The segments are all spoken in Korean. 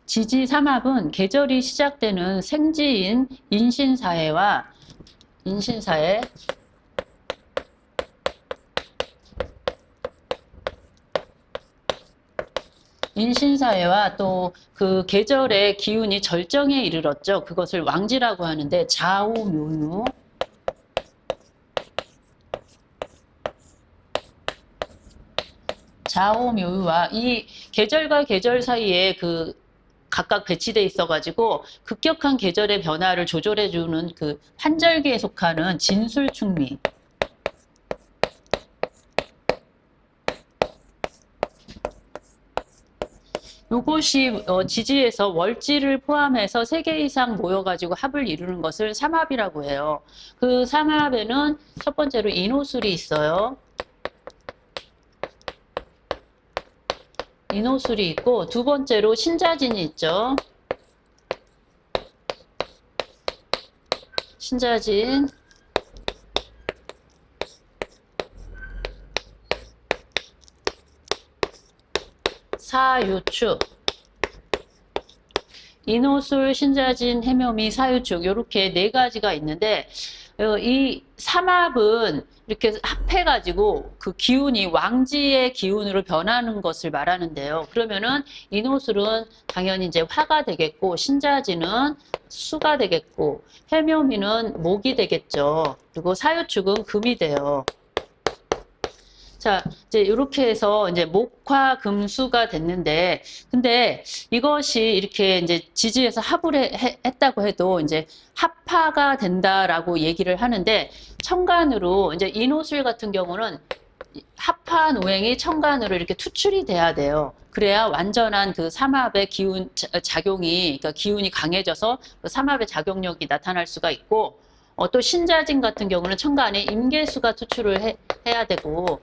지지 삼합은 계절이 시작되는 생지인 인신사회와 또 그 계절의 기운이 절정에 이르렀죠. 그것을 왕지라고 하는데 좌오묘유와 이 계절과 계절 사이에 그 각각 배치돼 있어가지고 급격한 계절의 변화를 조절해주는 그 환절기에 속하는 진술충미. 요것이 지지에서 월지를 포함해서 3개 이상 모여가지고 합을 이루는 것을 삼합이라고 해요. 그 삼합에는 첫 번째로 인호술이 있어요. 인호술이 있고, 두 번째로 신자진이 있죠. 신자진. 사유축. 인호술, 신자진, 해묘미, 사유축 이렇게 4가지가 있는데 이 삼합은 이렇게 합해가지고 그 기운이 왕지의 기운으로 변하는 것을 말하는데요. 그러면은 인호술은 당연히 이제 화가 되겠고, 신자진은 수가 되겠고, 해묘미는 목이 되겠죠. 그리고 사유축은 금이 돼요. 자, 이제 이렇게 해서 이제 목화 금수가 됐는데, 근데 이것이 이렇게 이제 지지에서 합을 했다고 해도 이제 합파가 된다라고 얘기를 하는데, 천간으로 이제 인호술 같은 경우는 합파 노행이 천간으로 이렇게 투출이 돼야 돼요. 그래야 완전한 그 삼합의 기운 작용이, 그러니까 기운이 강해져서 그 삼합의 작용력이 나타날 수가 있고, 또 신자진 같은 경우는 천간에 임계수가 투출을 해야 되고,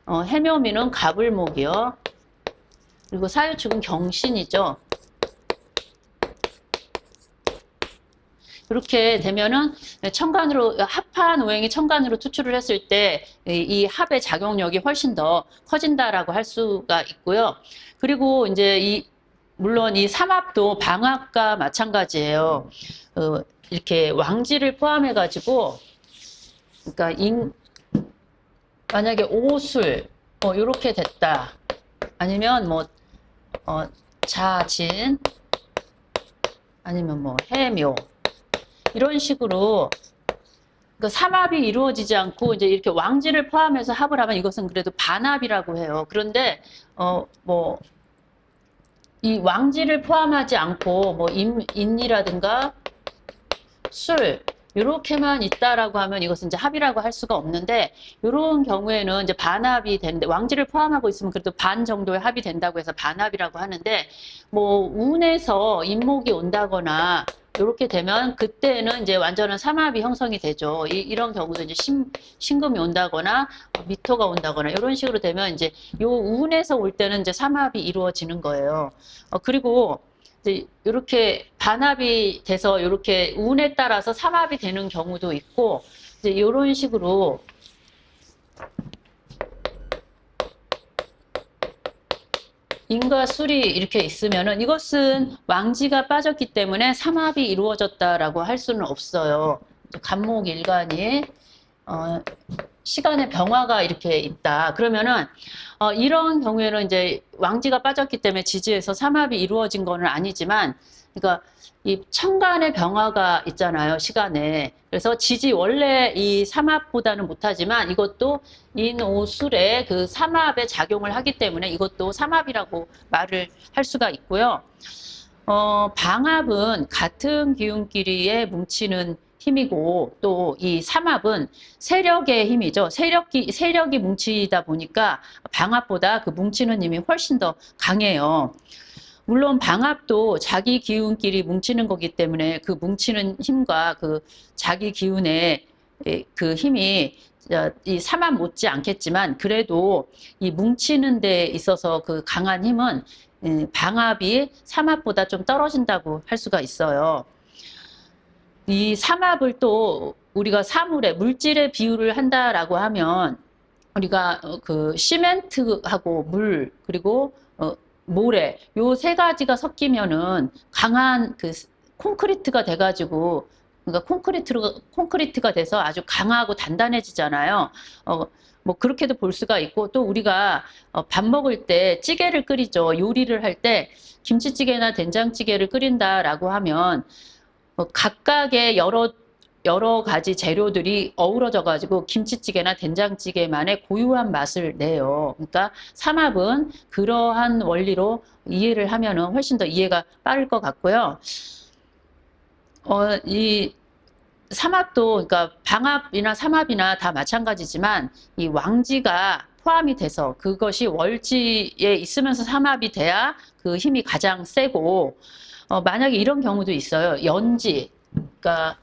해묘미는 가불목이요. 그리고 사유축은 경신이죠. 이렇게 되면은 천간으로 합한 오행이 천간으로 투출을 했을 때 이 합의 작용력이 훨씬 더 커진다라고 할 수가 있고요. 그리고 이제 물론 이 삼합도 방합과 마찬가지예요. 이렇게 왕지를 포함해 가지고, 그러니까 만약에 오술 이렇게 됐다. 아니면 뭐 자진, 아니면 뭐 해묘, 이런 식으로 그 삼합이 이루어지지 않고 이제 이렇게 왕지를 포함해서 합을 하면 이것은 그래도 반합이라고 해요. 그런데 뭐 이 왕지를 포함하지 않고 뭐 인이라든가 술 이렇게만 있다라고 하면 이것은 이제 합이라고 할 수가 없는데, 이런 경우에는 이제 반합이 되는데, 왕지를 포함하고 있으면 그래도 반 정도의 합이 된다고 해서 반합이라고 하는데, 뭐 운에서 인목이 온다거나 이렇게 되면 그때는 이제 완전한 삼합이 형성이 되죠. 이런 경우도 이제 신금이 온다거나 미토가 온다거나 이런 식으로 되면 이제 요 운에서 올 때는 이제 삼합이 이루어지는 거예요. 그리고 이렇게 반합이 돼서 이렇게 운에 따라서 삼합이 되는 경우도 있고, 이제 이런 식으로 인과 술이 이렇게 있으면은 이것은 왕지가 빠졌기 때문에 삼합이 이루어졌다라고 할 수는 없어요. 간목일간이 시간의 병화가 이렇게 있다. 그러면은 이런 경우에는 이제 왕지가 빠졌기 때문에 지지에서 삼합이 이루어진 거는 아니지만, 그러니까 이 천간의 병화가 있잖아요, 시간에. 그래서 지지 원래 이 삼합보다는 못하지만 이것도 인오술의 그 삼합에 작용을 하기 때문에 이것도 삼합이라고 말을 할 수가 있고요. 방합은 같은 기운끼리에 뭉치는 힘이고, 또 이 삼합은 세력의 힘이죠. 세력이 뭉치다 보니까 방합보다 그 뭉치는 힘이 훨씬 더 강해요. 물론 방합도 자기 기운끼리 뭉치는 거기 때문에 그 뭉치는 힘과 그 자기 기운의 그 힘이 이 삼합 못지 않겠지만, 그래도 이 뭉치는 데 있어서 그 강한 힘은 방합이 삼합보다 좀 떨어진다고 할 수가 있어요. 이 삼합을 또 우리가 사물에, 물질에 비유를 한다라고 하면, 우리가 그 시멘트하고 물, 그리고 모래, 요 세 가지가 섞이면은 강한 그 콘크리트가 돼가지고, 그러니까 콘크리트가 돼서 아주 강하고 단단해지잖아요. 뭐 그렇게도 볼 수가 있고, 또 우리가 밥 먹을 때 찌개를 끓이죠. 요리를 할 때 김치찌개나 된장찌개를 끓인다라고 하면 각각의 여러 가지 재료들이 어우러져 가지고 김치찌개나 된장찌개만의 고유한 맛을 내요. 그러니까 삼합은 그러한 원리로 이해를 하면은 훨씬 더 이해가 빠를 것 같고요. 이 삼합도, 그러니까 방합이나 삼합이나 다 마찬가지지만 이 왕지가 포함이 돼서 그것이 월지에 있으면서 삼합이 돼야 그 힘이 가장 세고, 만약에 이런 경우도 있어요. 연지, 그러니까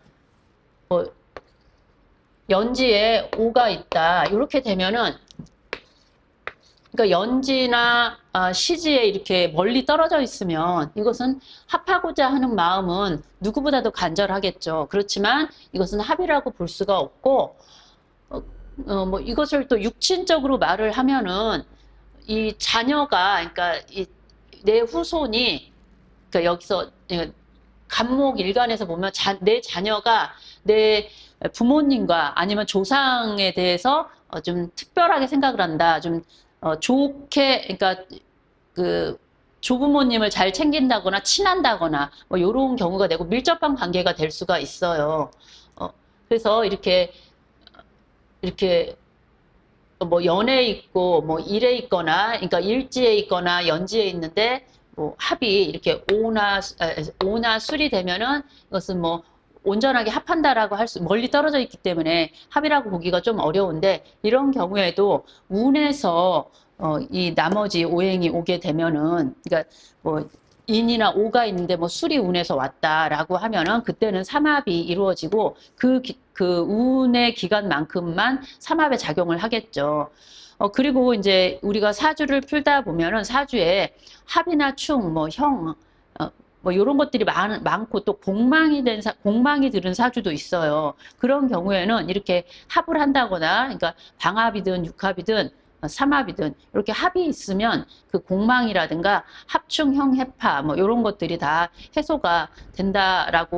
연지에 오가 있다. 이렇게 되면은, 그러니까 연지나 시지에 이렇게 멀리 떨어져 있으면 이것은 합하고자 하는 마음은 누구보다도 간절하겠죠. 그렇지만 이것은 합이라고 볼 수가 없고, 뭐 이것을 또 육친적으로 말을 하면은 이 자녀가, 그러니까 내 후손이, 그러니까 여기서 간목 일간에서 보면 내 자녀가 내 부모님과 아니면 조상에 대해서 좀 특별하게 생각을 한다. 좀 좋게, 그러니까 그 조부모님을 잘 챙긴다거나 친한다거나 뭐 이런 경우가 되고 밀접한 관계가 될 수가 있어요. 그래서 이렇게 뭐 연에 있고 뭐 일에 있거나, 그러니까 일지에 있거나 연지에 있는데 뭐 합이 이렇게 오나 술이 되면은 이것은 뭐 온전하게 합한다라고 멀리 떨어져 있기 때문에 합이라고 보기가 좀 어려운데, 이런 경우에도 운에서 이 나머지 오행이 오게 되면은, 그러니까 뭐 인이나 오가 있는데 뭐 술이 운에서 왔다라고 하면은 그때는 삼합이 이루어지고 그 운의 기간만큼만 삼합에 작용을 하겠죠. 그리고 이제 우리가 사주를 풀다 보면은 사주에 합이나 충, 뭐 형, 뭐 이런 것들이 많고 또 공망이 들은 사주도 있어요. 그런 경우에는 이렇게 합을 한다거나, 그러니까 방합이든 육합이든 삼합이든 이렇게 합이 있으면 그 공망이라든가 합충, 형, 해파 뭐 이런 것들이 다 해소가 된다라고